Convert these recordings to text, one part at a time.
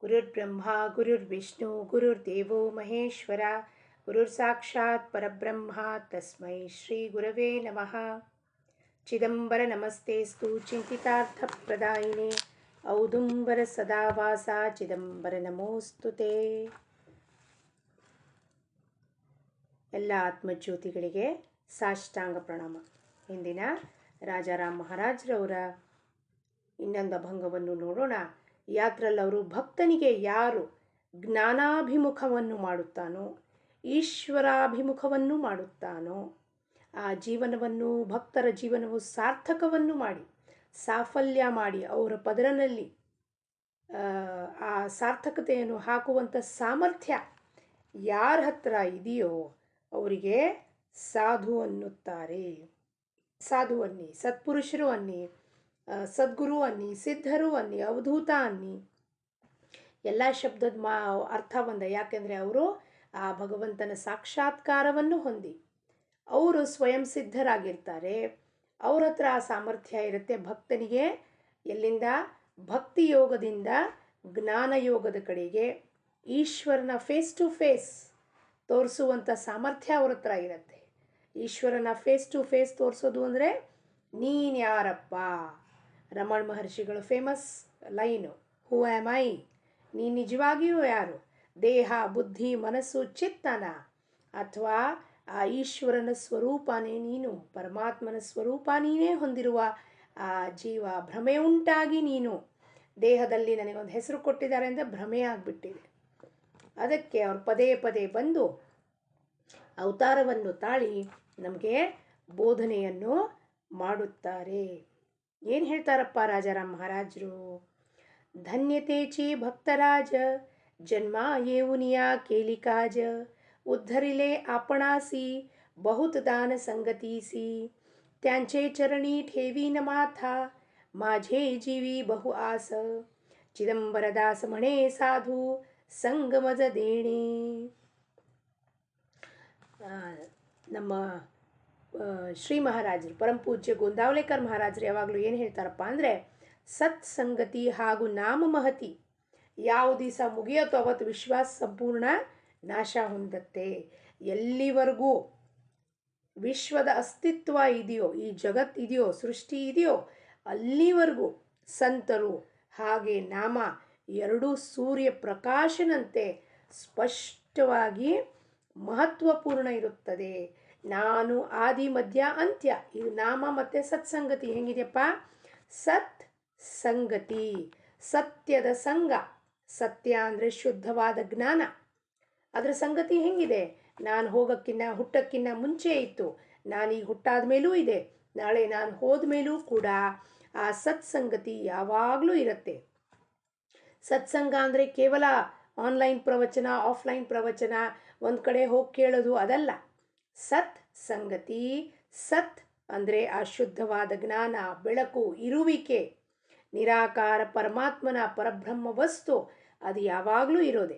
ಗುರುರ್ಬ್ರಹ್ಮ ಗುರುರ್ವಿಷ್ಣು ಗುರುರ್ದೇವೋ ಮಹೇಶ್ವರ ಗುರುರ್ಸಾಕ್ಷಾತ್ ಪರಬ್ರಹ್ಮ ತಸ್ಮೈ ಶ್ರೀ ಗುರವೇ ನಮಃ. ಚಿದಂಬರ ನಮಸ್ತೇಸ್ತು ಚಿಂತಿತಾರ್ಥಪ್ರದಾಯಿನೇ ಔದುಂಬರ ಸದಾವಾಸ ಚಿದಂಬರ ನಮೋಸ್ತುತೆ. ಎಲ್ಲ ಆತ್ಮಜ್ಯೋತಿಗಳಿಗೆ ಸಾಷ್ಟಾಂಗ ಪ್ರಣಾಮ. ಇಂದಿನ ರಾಜಾರಾಮ್ ಮಹಾರಾಜ್ರವರ ಇನ್ನೊಂದು ಅಭಂಗವನ್ನು ನೋಡೋಣ. ಯಾತ್ರಲ್ಲವರು ಭಕ್ತನಿಗೆ ಯಾರು ಜ್ಞಾನಾಭಿಮುಖವನ್ನು ಮಾಡುತ್ತಾನೋ, ಈಶ್ವರಾಭಿಮುಖವನ್ನು ಮಾಡುತ್ತಾನೋ, ಆ ಜೀವನವನ್ನು, ಭಕ್ತರ ಜೀವನವು ಸಾರ್ಥಕವನ್ನು ಮಾಡಿ, ಸಾಫಲ್ಯ ಮಾಡಿ, ಅವರ ಪದರನಲ್ಲಿ ಆ ಸಾರ್ಥಕತೆಯನ್ನು ಹಾಕುವಂಥ ಸಾಮರ್ಥ್ಯ ಯಾರ ಹತ್ರ ಇದೆಯೋ ಅವರಿಗೆ ಸಾಧು ಅನ್ನುತ್ತಾರೆ. ಸಾಧು ಅನ್ನಿ, ಸತ್ಪುರುಷರು ಅನ್ನಿ, ಸದ್ಗುರು ಅನ್ನಿ, ಸಿದ್ಧರು ಅನ್ನಿ, ಅವಧೂತ ಅನ್ನಿ, ಎಲ್ಲ ಶಬ್ದದ ಅರ್ಥ ಒಂದ. ಯಾಕೆಂದರೆ ಅವರು ಆ ಭಗವಂತನ ಸಾಕ್ಷಾತ್ಕಾರವನ್ನು ಹೊಂದಿ ಅವರು ಸ್ವಯಂ ಸಿದ್ಧರಾಗಿರ್ತಾರೆ. ಅವ್ರ ಹತ್ರ ಆ ಸಾಮರ್ಥ್ಯ ಇರುತ್ತೆ. ಭಕ್ತನಿಗೆ ಎಲ್ಲಿಂದ ಭಕ್ತಿ ಯೋಗದಿಂದ ಜ್ಞಾನಯೋಗದ ಕಡೆಗೆ ಈಶ್ವರನ ಫೇಸ್ ಟು ಫೇಸ್ ತೋರಿಸುವಂಥ ಸಾಮರ್ಥ್ಯ ಅವ್ರ ಹತ್ರ ಇರುತ್ತೆ. ಈಶ್ವರನ ಫೇಸ್ ಟು ಫೇಸ್ ತೋರಿಸೋದು ಅಂದರೆ ನೀನ್ಯಾರಪ್ಪ. ರಮಣ ಮಹರ್ಷಿಗಳು famous line, who am I, ನೀ ನಿಜವಾಗಿಯೂ ಯಾರು? ದೇಹ, ಬುದ್ಧಿ, ಮನಸ್ಸು, ಚಿತ್ತನ ಅಥವಾ ಆ ಈಶ್ವರನ ಸ್ವರೂಪನೇ ನೀನು, ಪರಮಾತ್ಮನ ಸ್ವರೂಪ ನೀನೇ ಹೊಂದಿರುವ ಆ ಜೀವ. ಭ್ರಮೆ ಉಂಟಾಗಿ ನೀನು ದೇಹದಲ್ಲಿ ನನಗೊಂದು ಹೆಸರು ಕೊಟ್ಟಿದ್ದಾರೆ ಅಂದರೆ ಭ್ರಮೆ ಆಗಿಬಿಟ್ಟಿದೆ. ಅದಕ್ಕೆ ಅವ್ರು ಪದೇ ಪದೇ ಬಂದು ಅವತಾರವನ್ನು ತಾಳಿ ನಮಗೆ ಬೋಧನೆಯನ್ನು ಮಾಡುತ್ತಾರೆ. ಏನು ಹೇಳ್ತಾರಪ್ಪ ರಾಜಾರಾಮ್ ಮಹಾರಾಜರು? ಧನ್ಯತೆ ಚಿ ಭಕ್ತರಾಜ ಜನ್ಮ येऊनिया केली काज उद्धरिले आपणासी बहुत दान संगतीसी त्यांचे चरणी ठेवीन माथा माझे जीवी बहु आस चिदंबरदास म्हणे साधू संगमज देणे. ನಮ್ಮ ಶ್ರೀ ಮಹಾರಾಜರು, ಪರಮಪೂಜ್ಯ ಗೋಂದಾವಲೇಕರ್ ಮಹಾರಾಜರು ಯಾವಾಗಲೂ ಏನು ಹೇಳ್ತಾರಪ್ಪ ಅಂದರೆ, ಸತ್ಸಂಗತಿ ಹಾಗೂ ನಾಮ ಮಹತಿ ಯಾವ ದಿವಸ ಮುಗಿಯೋತೋ ಅವತ್ತು ವಿಶ್ವಾಸ ಸಂಪೂರ್ಣ ನಾಶ ಹೊಂದತ್ತೆ. ಎಲ್ಲಿವರೆಗೂ ವಿಶ್ವದ ಅಸ್ತಿತ್ವ ಇದೆಯೋ, ಈ ಜಗತ್ ಇದೆಯೋ, ಸೃಷ್ಟಿ ಇದೆಯೋ, ಅಲ್ಲಿವರೆಗೂ ಸಂತರು ಹಾಗೆ ನಾಮ ಎರಡೂ ಸೂರ್ಯ ಪ್ರಕಾಶನಂತೆ ಸ್ಪಷ್ಟವಾಗಿ ಮಹತ್ವಪೂರ್ಣ ಇರುತ್ತದೆ. ನಾನು ಆದಿ ಮಧ್ಯ ಅಂತ್ಯ. ಇದು ನಾಮ ಮತ್ತು ಸತ್ಸಂಗತಿ ಹೆಂಗಿದೆಯಪ್ಪ? ಸತ್ ಸಂಗತಿ, ಸತ್ಯದ ಸಂಘ. ಸತ್ಯ ಅಂದರೆ ಶುದ್ಧವಾದ ಜ್ಞಾನ. ಅದರ ಸಂಗತಿ ಹೆಂಗಿದೆ? ನಾನು ಹುಟ್ಟಕ್ಕಿನ್ನ ಮುಂಚೆ ಇತ್ತು, ನಾನೀಗ ಹುಟ್ಟಾದ ಮೇಲೂ ಇದೆ, ನಾಳೆ ನಾನು ಹೋದ ಮೇಲೂ ಕೂಡ ಆ ಸತ್ಸಂಗತಿ ಯಾವಾಗಲೂ ಇರುತ್ತೆ. ಸತ್ಸಂಗ ಅಂದರೆ ಕೇವಲ ಆನ್ಲೈನ್ ಪ್ರವಚನ, ಆಫ್ಲೈನ್ ಪ್ರವಚನ, ಒಂದು ಕಡೆ ಹೋಗಿ ಕೇಳೋದು ಅದಲ್ಲ. ಸತ್ ಸಂಗತಿ, ಸತ್ ಅಂದರೆ ಆ ಶುದ್ಧವಾದ ಜ್ಞಾನ, ಬೆಳಕು, ಇರುವಿಕೆ, ನಿರಾಕಾರ ಪರಮಾತ್ಮನ ಪರಬ್ರಹ್ಮ ವಸ್ತು ಅದು ಯಾವಾಗಲೂ ಇರೋದೆ.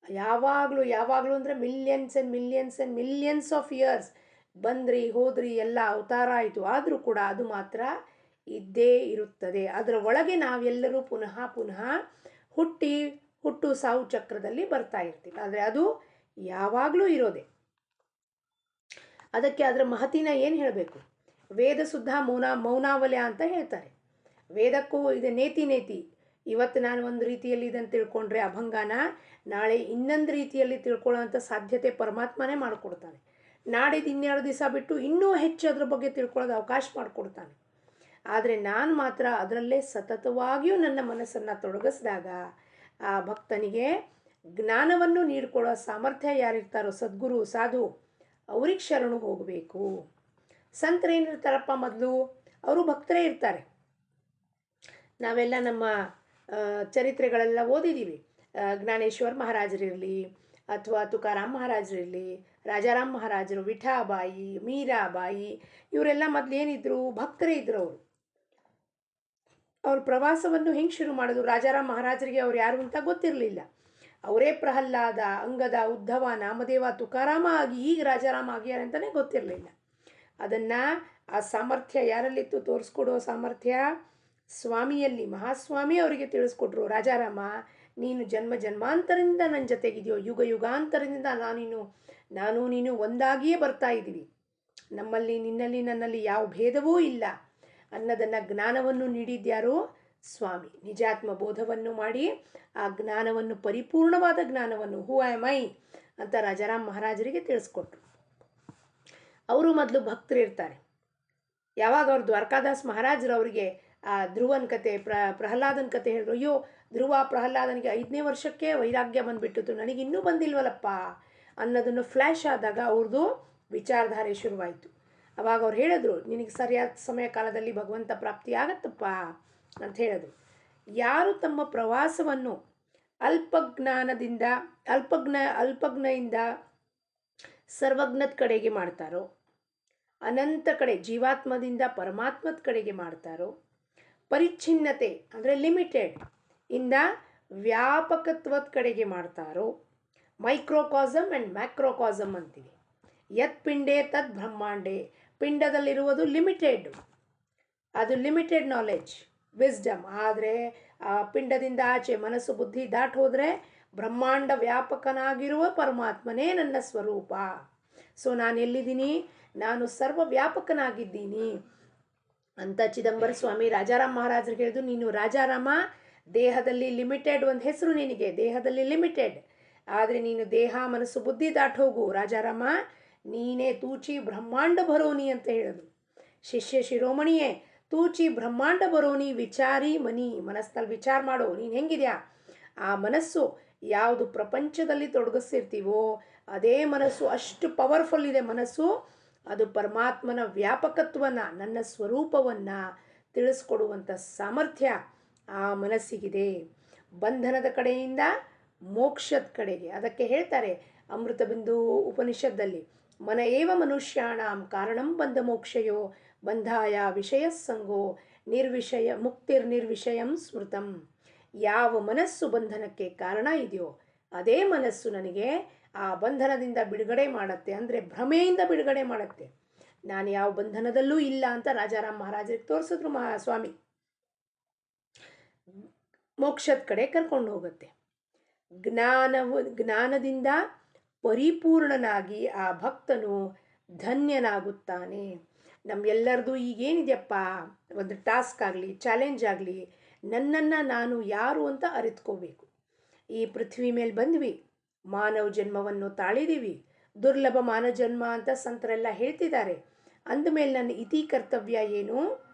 ಯಾವಾಗಲೂ ಯಾವಾಗಲೂ ಅಂದರೆ millions and millions and millions of years ಬಂದ್ರಿ ಹೋದ್ರಿ ಎಲ್ಲ ಅವತಾರ ಆಯಿತು, ಆದರೂ ಕೂಡ ಅದು ಮಾತ್ರ ಇದ್ದೇ ಇರುತ್ತದೆ. ಅದರ ಒಳಗೆ ನಾವೆಲ್ಲರೂ ಪುನಃ ಪುನಃ ಹುಟ್ಟು ಸಾವು ಚಕ್ರದಲ್ಲಿ ಬರ್ತಾ ಇರ್ತೀವಿ. ಆದರೆ ಅದು ಯಾವಾಗಲೂ ಇರೋದೆ. ಅದಕ್ಕೆ ಅದರ ಮಹತಿನ ಏನು ಹೇಳಬೇಕು? ವೇದ ಶುದ್ಧ ಮೌನಾವಲ್ಯ ಅಂತ ಹೇಳ್ತಾರೆ. ವೇದಕ್ಕೂ ಇದೆ ನೇತಿ. ಇವತ್ತು ನಾನು ಒಂದು ರೀತಿಯಲ್ಲಿ ಇದನ್ನು ತಿಳ್ಕೊಂಡ್ರೆ ಅಭಂಗನ, ನಾಳೆ ಇನ್ನೊಂದು ರೀತಿಯಲ್ಲಿ ತಿಳ್ಕೊಳ್ಳೋವಂಥ ಸಾಧ್ಯತೆ ಪರಮಾತ್ಮನೇ ಮಾಡಿಕೊಡ್ತಾನೆ. ನಾಡಿದ್ದು 12 ದಿವಸ ಬಿಟ್ಟು ಇನ್ನೂ ಹೆಚ್ಚು ಅದ್ರ ಬಗ್ಗೆ ತಿಳ್ಕೊಳ್ಳೋದು ಅವಕಾಶ ಮಾಡಿಕೊಡ್ತಾನೆ. ಆದರೆ ನಾನು ಮಾತ್ರ ಅದರಲ್ಲೇ ಸತತವಾಗಿಯೂ ನನ್ನ ಮನಸ್ಸನ್ನು ತೊಡಗಿಸಿದಾಗ ಆ ಭಕ್ತನಿಗೆ ಜ್ಞಾನವನ್ನು ನೀಡಿಕೊಳ್ಳೋ ಸಾಮರ್ಥ್ಯ ಯಾರಿರ್ತಾರೋ, ಸದ್ಗುರು ಸಾಧು, ಅವ್ರಿಗೆ ಶರಣು ಹೋಗಬೇಕು. ಸಂತರು ಏನಿರ್ತಾರಪ್ಪ, ಮೊದಲು ಅವರು ಭಕ್ತರೇ ಇರ್ತಾರೆ. ನಾವೆಲ್ಲ ನಮ್ಮ ಚರಿತ್ರೆಗಳೆಲ್ಲ ಓದಿದ್ದೀವಿ. ಜ್ಞಾನೇಶ್ವರ ಮಹಾರಾಜರಿರಲಿ ಅಥವಾ ತುಕಾರಾಮ್ ಮಹಾರಾಜರಿರಲಿ, ರಾಜಾರಾಮ್ ಮಹಾರಾಜರು, ವಿಠಾಬಾಯಿ, ಮೀರಾಬಾಯಿ, ಇವರೆಲ್ಲ ಮೊದಲೇನಿದ್ರು? ಭಕ್ತರೇ ಇದ್ರು. ಅವ್ರ ಪ್ರವಾಸವನ್ನು ಹೆಂಗೆ ಶುರು ಮಾಡೋದು? ರಾಜಾರಾಮ್ ಮಹಾರಾಜರಿಗೆ ಅವ್ರು ಯಾರು ಅಂತ ಗೊತ್ತಿರಲಿಲ್ಲ. ಅವರೇ ಪ್ರಹ್ಲಾದ, ಅಂಗದ, ಉದ್ಧವ, ನಾಮದೇವ, ತುಕಾರಾಮ ಆಗಿ ಈಗ ರಾಜಾರಾಮ ಆಗ್ಯಾರ ಅಂತಲೇ ಗೊತ್ತಿರಲಿಲ್ಲ. ಅದನ್ನು ಆ ಸಾಮರ್ಥ್ಯ ಯಾರಲ್ಲಿತ್ತು? ತೋರಿಸ್ಕೊಡೋ ಸಾಮರ್ಥ್ಯ ಸ್ವಾಮಿಯಲ್ಲಿ ಮಹಾಸ್ವಾಮಿ ಅವರಿಗೆ ತಿಳಿಸ್ಕೊಟ್ರು, ರಾಜಾರಾಮ ನೀನು ಜನ್ಮ ಜನ್ಮಾಂತರದಿಂದ ನನ್ನ ಜೊತೆಗಿದೆಯೋ, ಯುಗ ಯುಗಾಂತರದಿಂದ ನಾನು ನೀನು ಒಂದಾಗಿಯೇ ಬರ್ತಾ ಇದ್ದೀವಿ, ನಮ್ಮಲ್ಲಿ ನಿನ್ನಲ್ಲಿ ನನ್ನಲ್ಲಿ ಯಾವ ಭೇದವೂ ಇಲ್ಲ ಅನ್ನೋದನ್ನು ಜ್ಞಾನವನ್ನು ನೀಡಿದ್ಯಾರು? ಸ್ವಾಮಿ. ನಿಜಾತ್ಮ ಬೋಧವನ್ನು ಮಾಡಿ ಆ ಜ್ಞಾನವನ್ನು, ಪರಿಪೂರ್ಣವಾದ ಜ್ಞಾನವನ್ನು, ಹೂ ಆಮ್ ಐ ಅಂತ ರಾಜಾರಾಮ್ ಮಹಾರಾಜರಿಗೆ ತಿಳಿಸ್ಕೊಟ್ರು. ಅವರು ಮೊದಲು ಭಕ್ತರು ಇರ್ತಾರೆ. ಯಾವಾಗ ಅವ್ರು ದ್ವಾರಕಾದಾಸ್ ಮಹಾರಾಜರು ಅವರಿಗೆ ಆ ಧ್ರುವನ ಕತೆ, ಪ್ರಹ್ಲಾದನ ಕತೆ ಹೇಳಿದ್ರು, ಅಯ್ಯೋ ಧ್ರುವ ಪ್ರಹ್ಲಾದನಿಗೆ 5ನೇ ವರ್ಷಕ್ಕೆ ವೈರಾಗ್ಯ ಬಂದುಬಿಟ್ಟಿತ್ತು, ನನಗಿನ್ನೂ ಬಂದಿಲ್ವಲ್ಲಪ್ಪ ಅನ್ನೋದನ್ನು ಫ್ಲ್ಯಾಶ್ ಆದಾಗ ಅವ್ರದ್ದು ವಿಚಾರಧಾರೆ ಶುರುವಾಯಿತು. ಅವಾಗ ಅವ್ರು ಹೇಳಿದ್ರು, ನಿನಗೆ ಸರಿಯಾದ ಸಮಯ ಕಾಲದಲ್ಲಿ ಭಗವಂತ ಪ್ರಾಪ್ತಿ ಆಗತ್ತಪ್ಪ ಅಂತ ಹೇಳಿದ್ರು. ಯಾರು ತಮ್ಮ ಪ್ರವಾಸವನ್ನು ಅಲ್ಪಜ್ಞೆಯಿಂದ ಸರ್ವಜ್ಞದ ಕಡೆಗೆ ಮಾಡ್ತಾರೋ, ಅನಂತ ಕಡೆ ಜೀವಾತ್ಮದಿಂದ ಪರಮಾತ್ಮದ ಕಡೆಗೆ ಮಾಡ್ತಾರೋ, ಪರಿಚ್ಛಿನ್ನತೆ ಅಂದರೆ ಲಿಮಿಟೆಡ್ ಇಂದ ವ್ಯಾಪಕತ್ವದ ಕಡೆಗೆ ಮಾಡ್ತಾರೋ, ಮೈಕ್ರೋಕಾಸಮ್ ಆ್ಯಂಡ್ ಮ್ಯಾಕ್ರೋಕಾಸಮ್ ಅಂತೀವಿ. ಯತ್ ಪಿಂಡೇ ತದ್ ಬ್ರಹ್ಮಾಂಡೇ, ಪಿಂಡದಲ್ಲಿರುವುದು ಲಿಮಿಟೆಡ್, ಅದು ಲಿಮಿಟೆಡ್ ನಾಲೆಡ್ಜ್, ವಿಸ್ಡಮ್. ಆದರೆ ಆ ಪಿಂಡದಿಂದ ಆಚೆ ಮನಸ್ಸು ಬುದ್ಧಿ ದಾಟ್ ಹೋದರೆ ಬ್ರಹ್ಮಾಂಡ ವ್ಯಾಪಕನಾಗಿರುವ ಪರಮಾತ್ಮನೇ ನನ್ನ ಸ್ವರೂಪ. ಸೊ ನಾನು ಎಲ್ಲಿದ್ದೀನಿ? ನಾನು ಸರ್ವವ್ಯಾಪಕನಾಗಿದ್ದೀನಿ ಅಂತ ಚಿದಂಬರ ಸ್ವಾಮಿ ರಾಜಾರಾಮ್ ಮಹಾರಾಜರಿಗೆ ಹೇಳಿದ್ರು. ನೀನು ರಾಜಾರಾಮ, ದೇಹದಲ್ಲಿ ಲಿಮಿಟೆಡ್, ಒಂದು ಹೆಸರು ನಿನಗೆ, ದೇಹದಲ್ಲಿ ಲಿಮಿಟೆಡ್, ಆದರೆ ನೀನು ದೇಹ ಮನಸ್ಸು ಬುದ್ಧಿ ದಾಟ್ ಹೋಗು ರಾಜಾರಾಮ, ನೀನೇ ತೂಚಿ ಬ್ರಹ್ಮಾಂಡ ಬರೋನಿ ಅಂತ ಹೇಳಿದ್ರು. ಶಿಷ್ಯ ಶಿರೋಮಣಿಯೇ, ತೂಚಿ ಬ್ರಹ್ಮಾಂಡ ಬರೋನಿ ವಿಚಾರಿ ಮನಿ, ಮನಸ್ಸಿನಲ್ಲಿ ವಿಚಾರ ಮಾಡೋ, ನೀನು ಹೆಂಗಿದ್ಯಾ? ಆ ಮನಸ್ಸು ಯಾವುದು ಪ್ರಪಂಚದಲ್ಲಿ ತೊಡಗಿಸಿರ್ತೀವೋ ಅದೇ ಮನಸ್ಸು ಅಷ್ಟು ಪವರ್ಫುಲ್ ಇದೆ. ಮನಸ್ಸು ಅದು ಪರಮಾತ್ಮನ ವ್ಯಾಪಕತ್ವನ, ನನ್ನ ಸ್ವರೂಪವನ್ನು ತಿಳಿಸ್ಕೊಡುವಂಥ ಸಾಮರ್ಥ್ಯ ಆ ಮನಸ್ಸಿಗಿದೆ. ಬಂಧನದ ಕಡೆಯಿಂದ ಮೋಕ್ಷದ ಕಡೆಗೆ. ಅದಕ್ಕೆ ಹೇಳ್ತಾರೆ ಅಮೃತ ಬಿಂದು ಉಪನಿಷತ್ತಲ್ಲಿ, ಮನ ಏವ ಮನುಷ್ಯಾಣಂ ಕಾರಣಂ ಬಂಧ ಮೋಕ್ಷಯೋ ಬಂಧಾಯ ವಿಷಯ ಸಂಗೋ ಮುಕ್ತಿರ್ನಿರ್ವಿಷಯಂ ಸ್ಮೃತಂ. ಯಾವ ಮನಸ್ಸು ಬಂಧನಕ್ಕೆ ಕಾರಣ ಇದೆಯೋ ಅದೇ ಮನಸ್ಸು ನನಗೆ ಆ ಬಂಧನದಿಂದ ಬಿಡುಗಡೆ ಮಾಡುತ್ತೆ, ಅಂದರೆ ಭ್ರಮೆಯಿಂದ ಬಿಡುಗಡೆ ಮಾಡುತ್ತೆ. ನಾನು ಯಾವ ಬಂಧನದಲ್ಲೂ ಇಲ್ಲ ಅಂತ ರಾಜಾರಾಮ್ ಮಹಾರಾಜರಿಗೆ ತೋರಿಸಿದ್ರು ಸ್ವಾಮಿ. ಮೋಕ್ಷದ ಕಡೆ ಕರ್ಕೊಂಡು ಹೋಗುತ್ತೆ. ಜ್ಞಾನದಿಂದ ಪರಿಪೂರ್ಣನಾಗಿ ಆ ಭಕ್ತನು ಧನ್ಯನಾಗುತ್ತಾನೆ. ನಮ್ಮೆಲ್ಲರದು ಈಗೇನಿದೆಯಪ್ಪ, ಒಂದು ಟಾಸ್ಕ್ ಆಗಲಿ, ಚಾಲೆಂಜ್ ಆಗಲಿ, ನನ್ನನ್ನು ನಾನು ಯಾರು ಅಂತ ಅರಿತ್ಕೋಬೇಕು. ಈ ಪೃಥ್ವಿ ಮೇಲೆ ಬಂದ್ವಿ, ಮಾನವ ಜನ್ಮವನ್ನು ತಾಳಿದ್ದೀವಿ, ದುರ್ಲಭ ಮಾನವ ಜನ್ಮ ಅಂತ ಸಂತರೆಲ್ಲ ಹೇಳ್ತಿದ್ದಾರೆ. ಅಂದಮೇಲೆ ನನ್ನ ಇತಿ ಕರ್ತವ್ಯ ಏನು?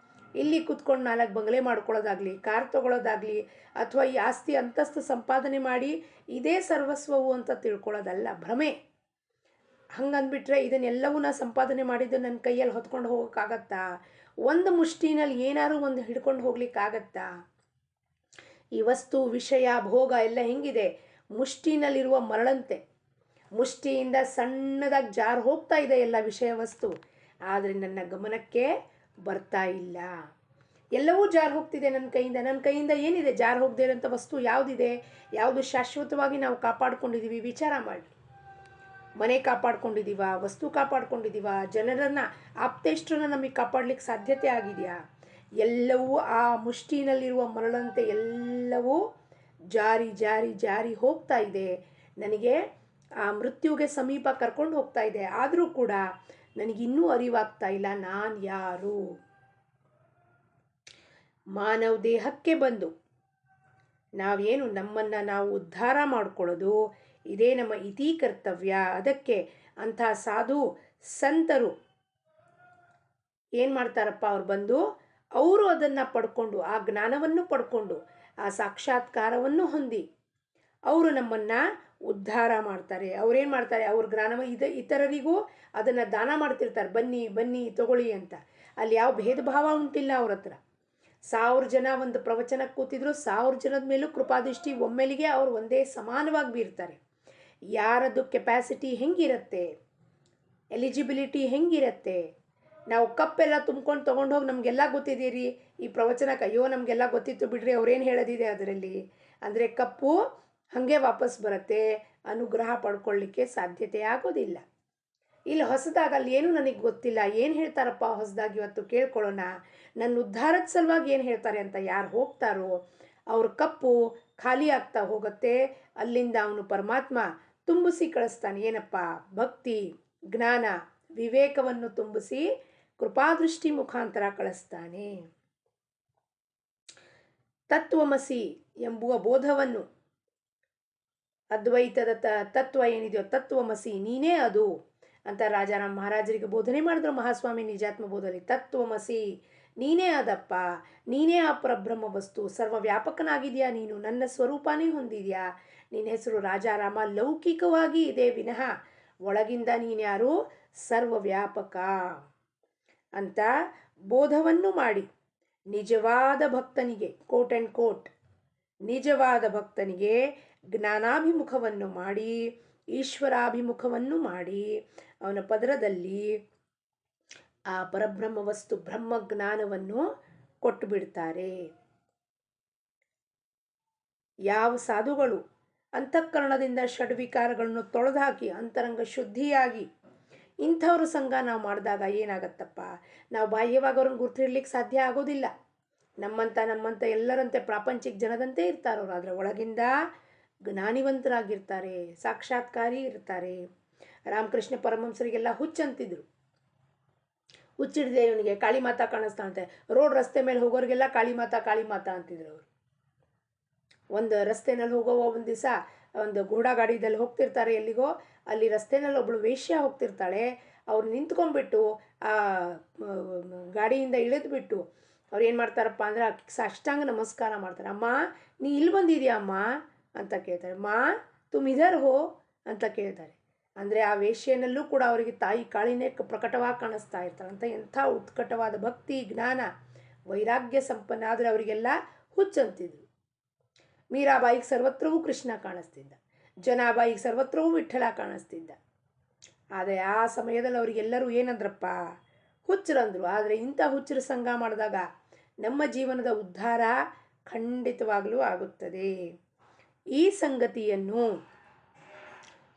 ಇಲ್ಲಿ ಕುತ್ಕೊಂಡು 4 ಬಂಗಲೆ ಮಾಡ್ಕೊಳ್ಳೋದಾಗಲಿ, ಕಾರ್ ತೊಗೊಳ್ಳೋದಾಗಲಿ, ಅಥವಾ ಈ ಆಸ್ತಿ ಅಂತಸ್ತು ಸಂಪಾದನೆ ಮಾಡಿ ಇದೇ ಸರ್ವಸ್ವವು ಅಂತ ತಿಳ್ಕೊಳ್ಳೋದಲ್ಲ, ಭ್ರಮೆ. ಹಂಗಂದ್ಬಿಟ್ರೆ ಇದನ್ನೆಲ್ಲವೂ ನಾ ಸಂಪಾದನೆ ಮಾಡಿದ್ದು ನನ್ನ ಕೈಯಲ್ಲಿ ಹೊತ್ಕೊಂಡು ಹೋಗೋಕ್ಕಾಗತ್ತಾ? ಒಂದು ಮುಷ್ಟಿನಲ್ಲಿ ಏನಾದ್ರು ಒಂದು ಹಿಡ್ಕೊಂಡು ಹೋಗ್ಲಿಕ್ಕಾಗತ್ತಾ? ಈ ವಸ್ತು ವಿಷಯ ಭೋಗ ಎಲ್ಲ ಹೆಂಗಿದೆ? ಮುಷ್ಟಿನಲ್ಲಿರುವ ಮರಳಂತೆ, ಮುಷ್ಟಿಯಿಂದ ಸಣ್ಣದಾಗಿ ಜಾರು ಹೋಗ್ತಾ ಇದೆ ಎಲ್ಲ ವಿಷಯ ವಸ್ತು, ಆದರೆ ನನ್ನ ಗಮನಕ್ಕೆ ಬರ್ತಾ ಇಲ್ಲ. ಎಲ್ಲವೂ ಜಾರು ಹೋಗ್ತಿದೆ ನನ್ನ ಕೈಯಿಂದ. ಏನಿದೆ ಜಾರು ಹೋಗದೇ ಇರೋಂಥ ವಸ್ತು ಯಾವುದಿದೆ? ಯಾವುದು ಶಾಶ್ವತವಾಗಿ ನಾವು ಕಾಪಾಡ್ಕೊಂಡಿದ್ದೀವಿ? ವಿಚಾರ ಮಾಡಿ. ಮನೆ ಕಾಪಾಡ್ಕೊಂಡಿದ್ದೀವ? ವಸ್ತು ಕಾಪಾಡ್ಕೊಂಡಿದ್ದೀವ? ಜನರನ್ನು, ಆಪ್ತೇಷ್ಟರನ್ನು ನಮಗೆ ಕಾಪಾಡಲಿಕ್ಕೆ ಸಾಧ್ಯತೆ ಆಗಿದೆಯಾ? ಎಲ್ಲವೂ ಆ ಮುಷ್ಟಿನಲ್ಲಿರುವ ಮರಳಂತೆ ಎಲ್ಲವೂ ಜಾರಿ ಜಾರಿ ಜಾರಿ ಹೋಗ್ತಾ ಇದೆ. ನನಗೆ ಆ ಮೃತ್ಯುಗೆ ಸಮೀಪ ಕರ್ಕೊಂಡು ಹೋಗ್ತಾ ಇದೆ. ಆದರೂ ಕೂಡ ನನಗಿನ್ನೂ ಅರಿವಾಗ್ತಾ ಇಲ್ಲ ನಾನು ಯಾರು. ಮಾನವ ದೇಹಕ್ಕೆ ಬಂದು ನಾವೇನು ನಮ್ಮನ್ನು ನಾವು ಉದ್ಧಾರ ಮಾಡ್ಕೊಳ್ಳೋದು, ಇದೇ ನಮ್ಮ ಇತಿ ಕರ್ತವ್ಯ. ಅದಕ್ಕೆ ಅಂಥ ಸಾಧು ಸಂತರು ಏನು ಮಾಡ್ತಾರಪ್ಪ, ಅವ್ರು ಬಂದು ಅವರು ಅದನ್ನು ಪಡ್ಕೊಂಡು, ಆ ಜ್ಞಾನವನ್ನು ಪಡ್ಕೊಂಡು, ಆ ಸಾಕ್ಷಾತ್ಕಾರವನ್ನು ಹೊಂದಿ ಅವರು ನಮ್ಮನ್ನು ಉದ್ಧಾರ ಮಾಡ್ತಾರೆ. ಅವ್ರೇನು ಮಾಡ್ತಾರೆ, ಅವ್ರ ಜ್ಞಾನವ ಇತರರಿಗೂ ಅದನ್ನು ದಾನ ಮಾಡ್ತಿರ್ತಾರೆ. ಬನ್ನಿ ಬನ್ನಿ ತಗೊಳ್ಳಿ ಅಂತ. ಅಲ್ಲಿ ಯಾವ ಭೇದ ಭಾವ ಉಂಟಿಲ್ಲ ಅವ್ರ ಹತ್ರ. 1000 ಜನ ಒಂದು ಪ್ರವಚನಕ್ಕೆ ಕೂತಿದ್ರು, 1000 ಜನದ ಮೇಲೂ ಕೃಪಾದೃಷ್ಟಿ ಒಮ್ಮೆಲಿಗೆ ಅವ್ರು ಒಂದೇ ಸಮಾನವಾಗಿ ಬೀರ್ತಾರೆ. ಯಾರದ್ದು ಕೆಪ್ಯಾಸಿಟಿ ಹೆಂಗಿರುತ್ತೆ, ಎಲಿಜಿಬಿಲಿಟಿ ಹೆಂಗಿರುತ್ತೆ. ನಾವು ಕಪ್ಪೆಲ್ಲ ತುಂಬ್ಕೊಂಡು ತೊಗೊಂಡೋಗಿ ನಮಗೆಲ್ಲ ಗೊತ್ತಿದ್ದೀರಿ ಈ ಪ್ರವಚನಕ್ಕೆ, ಅಯ್ಯೋ ನಮಗೆಲ್ಲ ಗೊತ್ತಿತ್ತು ಬಿಡ್ರಿ, ಅವ್ರೇನು ಹೇಳೋದಿದೆ ಅದರಲ್ಲಿ ಅಂದರೆ ಕಪ್ಪು ಹಾಗೆ ವಾಪಸ್ ಬರುತ್ತೆ, ಅನುಗ್ರಹ ಪಡ್ಕೊಳ್ಳಿಕ್ಕೆ ಸಾಧ್ಯತೆ ಆಗೋದಿಲ್ಲ. ಇಲ್ಲಿ ಹೊಸದಾಗಿ ಅಲ್ಲಿ ಏನು ನನಗೆ ಗೊತ್ತಿಲ್ಲ, ಏನು ಹೇಳ್ತಾರಪ್ಪ ಹೊಸದಾಗಿ ಇವತ್ತು ಕೇಳ್ಕೊಳ್ಳೋಣ, ನನ್ನ ಉದ್ಧಾರದ ಸಲುವಾಗಿ ಏನು ಹೇಳ್ತಾರೆ ಅಂತ ಯಾರು ಹೋಗ್ತಾರೋ ಅವ್ರ ಕಪ್ಪು ಖಾಲಿ ಆಗ್ತಾ ಹೋಗುತ್ತೆ. ಅಲ್ಲಿಂದ ಅವನು ಪರಮಾತ್ಮ ತುಂಬಿಸಿ ಕಳಿಸ್ತಾನೆ. ಏನಪ್ಪ? ಭಕ್ತಿ, ಜ್ಞಾನ, ವಿವೇಕವನ್ನು ತುಂಬಿಸಿ ಕೃಪಾದೃಷ್ಟಿ ಮುಖಾಂತರ ಕಳಿಸ್ತಾನೆ. ತತ್ವಮಸಿ ಎಂಬುವ ಬೋಧವನ್ನು, ಅದ್ವೈತದ ತತ್ವ ಏನಿದೆಯೋ ತತ್ವಮಸಿ ನೀನೇ ಅದು ಅಂತ ರಾಜಾರಾಮ್ ಮಹಾರಾಜರಿಗೆ ಬೋಧನೆ ಮಾಡಿದ್ರು ಮಹಾಸ್ವಾಮಿ ನಿಜಾತ್ಮ ಬೋಧನೆ. ತತ್ವಮಸಿ ನೀನೇ ಅದಪ್ಪ, ನೀನೇ ಆ ಪರಬ್ರಹ್ಮ ವಸ್ತು, ಸರ್ವವ್ಯಾಪಕನಾಗಿದೆಯಾ ನೀನು, ನನ್ನ ಸ್ವರೂಪನೇ ಹೊಂದಿದೆಯಾ, ನಿನ್ನ ಹೆಸರು ರಾಜಾರಾಮ ಲೌಕಿಕವಾಗಿ ಇದೆ ವಿನಃ ಒಳಗಿಂದ ನೀನ್ಯಾರು ಸರ್ವವ್ಯಾಪಕ ಅಂತ ಬೋಧವನ್ನು ಮಾಡಿ ನಿಜವಾದ ಭಕ್ತನಿಗೆ, ಕೋಟ್ ಆ್ಯಂಡ್ ಕೋಟ್, ನಿಜವಾದ ಭಕ್ತನಿಗೆ ಜ್ಞಾನಾಭಿಮುಖವನ್ನು ಮಾಡಿ ಈಶ್ವರಾಭಿಮುಖವನ್ನು ಮಾಡಿ ಅವನ ಪದರದಲ್ಲಿ ಆ ಪರಬ್ರಹ್ಮ ವಸ್ತು ಬ್ರಹ್ಮಜ್ಞಾನವನ್ನು ಕೊಟ್ಟು ಬಿಡ್ತಾರೆ. ಯಾವ ಸಾಧುಗಳು ಅಂತಃಕರಣದಿಂದ ಷಡ್ವಿಕಾರಗಳನ್ನು ತೊಳೆದುಹಾಕಿ ಅಂತರಂಗ ಶುದ್ಧಿಯಾಗಿ ಇಂಥವ್ರ ಸಂಘ ನಾವು ಮಾಡಿದಾಗ ಏನಾಗತ್ತಪ್ಪ, ನಾವು ಬಾಹ್ಯವಾಗಿ ಅವ್ರನ್ನ ಗುರ್ತಿಡ್ಲಿಕ್ಕೆ ಸಾಧ್ಯ ಆಗೋದಿಲ್ಲ. ನಮ್ಮಂಥ ಎಲ್ಲರಂತೆ ಪ್ರಾಪಂಚಿಕ ಜನದಂತೆ ಇರ್ತಾರವ್ರು, ಆದರೆ ಒಳಗಿಂದ ಜ್ಞಾನಿವಂತರಾಗಿರ್ತಾರೆ, ಸಾಕ್ಷಾತ್ಕಾರಿ ಇರ್ತಾರೆ. ರಾಮಕೃಷ್ಣ ಪರಮಹಂಸರಿಗೆಲ್ಲ ಹುಚ್ಚಂತಿದ್ರು. ಹುಚ್ಚಿಡ್ದೆ ಇವನಿಗೆ ಕಾಳಿ ಮಾತಾ ಕಾಣಿಸ್ತಾನಂತೆ. ರೋಡ್ ರಸ್ತೆ ಮೇಲೆ ಹೋಗೋರಿಗೆಲ್ಲ ಕಾಳಿ ಮಾತಾ ಅಂತಿದ್ರು ಅವರು. ಒಂದು ರಸ್ತೆನಲ್ಲಿ ಹೋಗುವ ಒಂದು ದಿವಸ ಒಂದು ಘೋಡಾ ಗಾಡಿದಲ್ಲಿ ಹೋಗ್ತಿರ್ತಾರೆ ಎಲ್ಲಿಗೋ, ಅಲ್ಲಿ ರಸ್ತೆನಲ್ಲಿ ಒಬ್ಬಳು ವೇಶ್ಯ ಹೋಗ್ತಿರ್ತಾಳೆ. ಅವ್ರು ನಿಂತ್ಕೊಂಡ್ಬಿಟ್ಟು ಆ ಗಾಡಿಯಿಂದ ಇಳಿದ್ಬಿಟ್ಟು ಅವ್ರು ಏನು ಮಾಡ್ತಾರಪ್ಪ ಅಂದ್ರೆ ಆಕೆ ಸಾಷ್ಟಾಂಗ ನಮಸ್ಕಾರ ಮಾಡ್ತಾರೆ. ಅಮ್ಮ ನೀ ಇಲ್ಲಿ ಬಂದಿದ್ಯಾ ಅಮ್ಮ ಅಂತ ಕೇಳ್ತಾರೆ. ಮಾ ತುಮ್ ಇದರ್ ಹೋ ಅಂತ ಕೇಳ್ತಾರೆ. ಅಂದರೆ ಆ ವೇಶ್ಯನಲ್ಲೂ ಕೂಡ ಅವರಿಗೆ ತಾಯಿ ಕಾಳಿನೇ ಪ್ರಕಟವಾಗಿ ಕಾಣಿಸ್ತಾ ಇರ್ತಾರೆ ಅಂತ. ಎಂಥ ಉತ್ಕಟವಾದ ಭಕ್ತಿ, ಜ್ಞಾನ, ವೈರಾಗ್ಯ ಸಂಪನ್ನ. ಆದರೆ ಅವರಿಗೆಲ್ಲ ಹುಚ್ಚಂತಿದ್ರು. ಮೀರಾಬಾಯಿಗೆ ಸರ್ವತ್ರವೂ ಕೃಷ್ಣ ಕಾಣಿಸ್ತಿದ್ದ, ಜನಾಬಾಯಿಗೆ ಸರ್ವತ್ರವೂ ವಿಠ್ಠಲ ಕಾಣಿಸ್ತಿದ್ದ. ಆದರೆ ಆ ಸಮಯದಲ್ಲಿ ಅವರಿಗೆಲ್ಲರೂ ಏನಂದ್ರಪ್ಪ? ಹುಚ್ಚರಂದರು. ಆದರೆ ಇಂಥ ಹುಚ್ಚರ ಸಂಘ ಮಾಡಿದಾಗ ನಮ್ಮ ಜೀವನದ ಉದ್ಧಾರ ಖಂಡಿತವಾಗಲೂ ಆಗುತ್ತದೆ. ಈ ಸಂಗತಿಯನ್ನು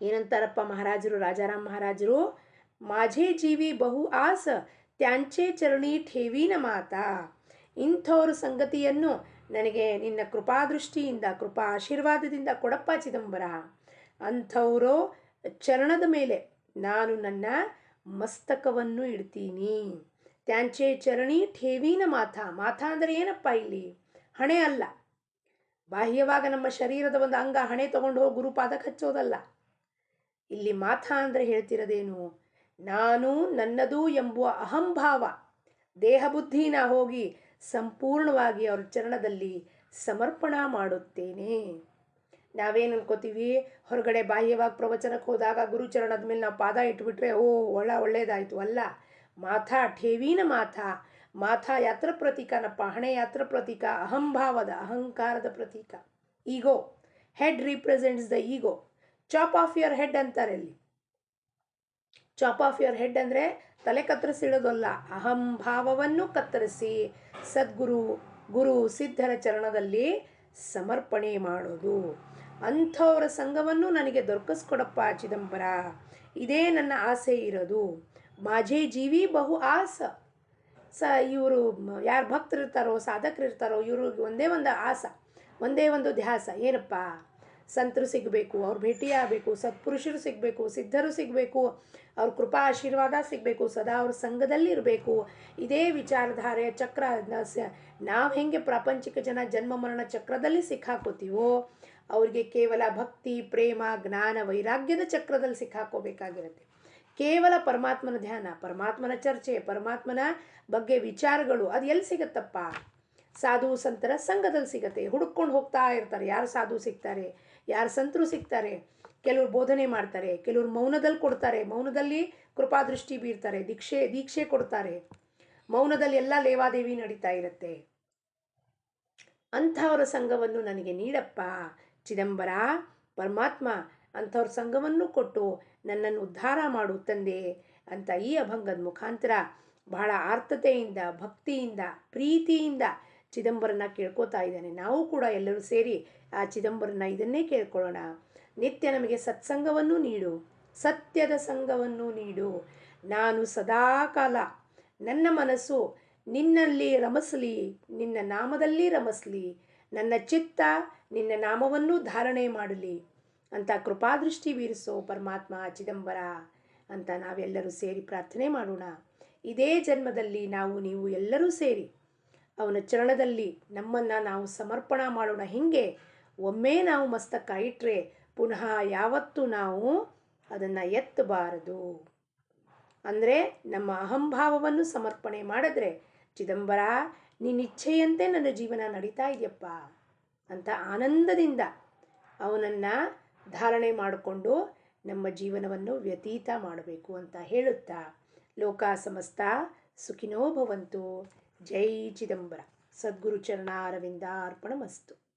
ಏನಂತಾರಪ್ಪ ಮಹಾರಾಜರು, ರಾಜಾರಾಮ್ ಮಹಾರಾಜರು? माझे जीवी ಬಹು ಆಸ ತ್ಯಾಂಚೆ ಚರಣಿ ಠೇವಿನ ಮಾತಾ. ಇಂಥವ್ರ ಸಂಗತಿಯನ್ನು ನನಗೆ ನಿನ್ನ ಕೃಪಾದೃಷ್ಟಿಯಿಂದ, ಕೃಪಾ ಆಶೀರ್ವಾದದಿಂದ ಕೊಡಪ್ಪ ಚಿದಂಬರ. ಅಂಥವರು ಚರಣದ ಮೇಲೆ ನಾನು ನನ್ನ ಮಸ್ತಕವನ್ನು ಇಡ್ತೀನಿ. ತ್ಯಾಂಚೆ ಚರಣಿ ಠೇವಿನ ಮಾಥಾ. ಮಾಥಾ ಅಂದರೆ ಏನಪ್ಪ? ಇಲ್ಲಿ ಹಣೆ ಅಲ್ಲ. ಬಾಹ್ಯವಾಗ ನಮ್ಮ ಶರೀರದ ಒಂದು ಅಂಗ ಹಣೆ ತಗೊಂಡು ಹೋಗಿ ಗುರುಪಾದಕ್ಕೆ ಹಚ್ಚೋದಲ್ಲ. ಇಲ್ಲಿ ಮಾಥಾ ಅಂದರೆ ಹೇಳ್ತಿರೋದೇನು? ನಾನು ನನ್ನದು ಎಂಬುವ ಅಹಂಭಾವ, ದೇಹ ಬುದ್ಧಿನ ಹೋಗಿ ಸಂಪೂರ್ಣವಾಗಿ ಅವ್ರ ಚರಣದಲ್ಲಿ ಸಮರ್ಪಣಾ ಮಾಡುತ್ತೇನೆ. ನಾವೇನು ಅನ್ಕೋತೀವಿ? ಹೊರಗಡೆ ಬಾಹ್ಯವಾಗಿ ಪ್ರವಚನಕ್ಕೆ ಹೋದಾಗ ಗುರುಚರಣದ ಮೇಲೆ ನಾವು ಪಾದ ಇಟ್ಬಿಟ್ರೆ ಒಳ್ಳೇದಾಯಿತು. ಅಲ್ಲ. ಮಾಥಾ ಠೇವಿನ ಮಾಥಾ. ಮಾಥಾ ಯಾತ್ರ ಪ್ರತೀಕನಪ್ಪ, ಹಣೆ ಯಾತ್ರ ಪ್ರತೀಕ, ಅಹಂಭಾವದ, ಅಹಂಕಾರದ ಪ್ರತೀಕ. Ego, head represents the ego. Chop off your head ಅಂತಾರೆ ಅಲ್ಲಿ. ಚಾಪ್ ಆಫ್ ಯುವರ್ ಹೆಡ್ ಅಂದರೆ ತಲೆ ಕತ್ತರಿಸಿಡೋದಲ್ಲ, ಅಹಂಭಾವವನ್ನು ಕತ್ತರಿಸಿ ಸದ್ಗುರು, ಗುರು, ಸಿದ್ಧರ ಚರಣದಲ್ಲಿ ಸಮರ್ಪಣೆ ಮಾಡೋದು. ಅಂಥವರ ಸಂಘವನ್ನು ನನಗೆ ದೊರಕಿಸ್ಕೊಡಪ್ಪ ಚಿದಂಬರ. ಇದೇ ನನ್ನ ಆಸೆ ಇರೋದು. ಮಾಝೆ ಜೀವಿ ಬಹು ಆಸ. ಇವರು ಯಾರು ಭಕ್ತರಿರ್ತಾರೋ, ಸಾಧಕರಿರ್ತಾರೋ, ಇವ್ರಿಗೆ ಒಂದೇ ಒಂದು ಆಸ, ಒಂದೇ ಒಂದು ಧ್ಯಾಸ. ಏನಪ್ಪ? ಸಂತರು ಸಿಗಬೇಕು, ಅವ್ರು ಭೇಟಿಯಾಗಬೇಕು, ಸತ್ಪುರುಷರು ಸಿಗಬೇಕು, ಸಿದ್ಧರು ಸಿಗಬೇಕು, ಅವ್ರ ಕೃಪಾ ಆಶೀರ್ವಾದ ಸಿಗಬೇಕು, ಸದಾ ಅವ್ರ ಸಂಘದಲ್ಲಿ ಇರಬೇಕು. ಇದೇ ವಿಚಾರಧಾರೆ ಚಕ್ರ. ನಾವು ಹೆಂಗೆ ಪ್ರಾಪಂಚಿಕ ಜನ ಜನ್ಮ ಮರಣ ಚಕ್ರದಲ್ಲಿ ಸಿಕ್ಕಾಕೋತೀವೋ, ಅವ್ರಿಗೆ ಕೇವಲ ಭಕ್ತಿ, ಪ್ರೇಮ, ಜ್ಞಾನ, ವೈರಾಗ್ಯದ ಚಕ್ರದಲ್ಲಿ ಸಿಕ್ಕಾಕೋಬೇಕಾಗಿರುತ್ತೆ. ಕೇವಲ ಪರಮಾತ್ಮನ ಧ್ಯಾನ, ಪರಮಾತ್ಮನ ಚರ್ಚೆ, ಪರಮಾತ್ಮನ ಬಗ್ಗೆ ವಿಚಾರಗಳು ಅದು ಎಲ್ಲಿ ಸಿಗುತ್ತಪ್ಪ? ಸಾಧು ಸಂತರ ಸಂಘದಲ್ಲಿ ಸಿಗತ್ತೆ. ಹುಡುಕೊಂಡು ಹೋಗ್ತಾ ಇರ್ತಾರೆ. ಯಾರು ಸಾಧು ಸಿಗ್ತಾರೆ, ಯಾರು ಸಂತರು ಸಿಗ್ತಾರೆ. ಕೆಲವರು ಬೋಧನೆ ಮಾಡ್ತಾರೆ, ಕೆಲವರು ಮೌನದಲ್ಲಿ ಕೊಡ್ತಾರೆ, ಮೌನದಲ್ಲಿ ಕೃಪಾದೃಷ್ಟಿ ಬೀರ್ತಾರೆ, ದೀಕ್ಷೆ ಕೊಡ್ತಾರೆ. ಮೌನದಲ್ಲಿ ಎಲ್ಲ ಲೇವಾದೇವಿ ನಡೀತಾ ಇರುತ್ತೆ. ಅಂಥವರ ಸಂಘವನ್ನು ನನಗೆ ನೀಡಪ್ಪ ಚಿದಂಬರ ಪರಮಾತ್ಮ. ಅಂಥವ್ರ ಸಂಘವನ್ನು ಕೊಟ್ಟು ನನ್ನನ್ನು ಉದ್ಧಾರ ಮಾಡು ತಂದೆ ಅಂತ ಈ ಅಭಂಗದ ಮುಖಾಂತರ ಬಹಳ ಆರ್ತತೆಯಿಂದ, ಭಕ್ತಿಯಿಂದ, ಪ್ರೀತಿಯಿಂದ ಚಿದಂಬರನ ಕೇಳ್ಕೊತಾ ಇದ್ದಾನೆ. ನಾವು ಕೂಡ ಎಲ್ಲರೂ ಸೇರಿ ಆ ಚಿದಂಬರನ ಇದನ್ನೇ ಕೇಳ್ಕೊಳ್ಳೋಣ. ನಿತ್ಯ ನಮಗೆ ಸತ್ಸಂಗವನ್ನು ನೀಡು, ಸತ್ಯದ ಸಂಗವನ್ನು ನೀಡು. ನಾನು ಸದಾಕಾಲ ನನ್ನ ಮನಸ್ಸು ನಿನ್ನಲ್ಲಿ ರಮಸಲಿ, ನಿನ್ನ ನಾಮದಲ್ಲಿ ರಮಸಲಿ, ನನ್ನ ಚಿತ್ತ ನಿನ್ನ ನಾಮವನ್ನು ಧಾರಣೆ ಮಾಡಲಿ ಅಂತ ಕೃಪಾದೃಷ್ಟಿ ಬೀರಿಸೋ ಪರಮಾತ್ಮ ಚಿದಂಬರ ಅಂತ ನಾವೆಲ್ಲರೂ ಸೇರಿ ಪ್ರಾರ್ಥನೆ ಮಾಡೋಣ. ಇದೇ ಜನ್ಮದಲ್ಲಿ ನೀವು ಎಲ್ಲರೂ ಸೇರಿ ಅವನ ಚರಣದಲ್ಲಿ ನಮ್ಮನ್ನು ನಾವು ಸಮರ್ಪಣೆ ಮಾಡೋಣ. ಹೀಗೆ ಒಮ್ಮೆ ನಾವು ಮಸ್ತಕ ಇಟ್ಟರೆ ಪುನಃ ಯಾವತ್ತೂ ನಾವು ಅದನ್ನು ಎತ್ತಬಾರದು. ಅಂದರೆ ನಮ್ಮ ಅಹಂಭಾವವನ್ನು ಸಮರ್ಪಣೆ ಮಾಡಿದ್ರೆ, ಚಿದಂಬರ ನಿನ್ನ ಇಚ್ಛೆಯಂತೆ ನನ್ನ ಜೀವನ ನಡೀತಾ ಇದೆಯಪ್ಪ ಅಂತ ಆನಂದದಿಂದ ಅವನನ್ನು ಧಾರಣೆ ಮಾಡಿಕೊಂಡು ನಮ್ಮ ಜೀವನವನ್ನು ವ್ಯತೀತ ಮಾಡಬೇಕು ಅಂತ ಹೇಳುತ್ತಾ, ಲೋಕ ಸಮಸ್ತ ಸುಖಿನೋ ಭವಂತು. ಜೈ ಚಿದಂಬರ. ಸದ್ಗುರು ಚರಣಾರವಿಂದ ಅರ್ಪಣಮಸ್ತು.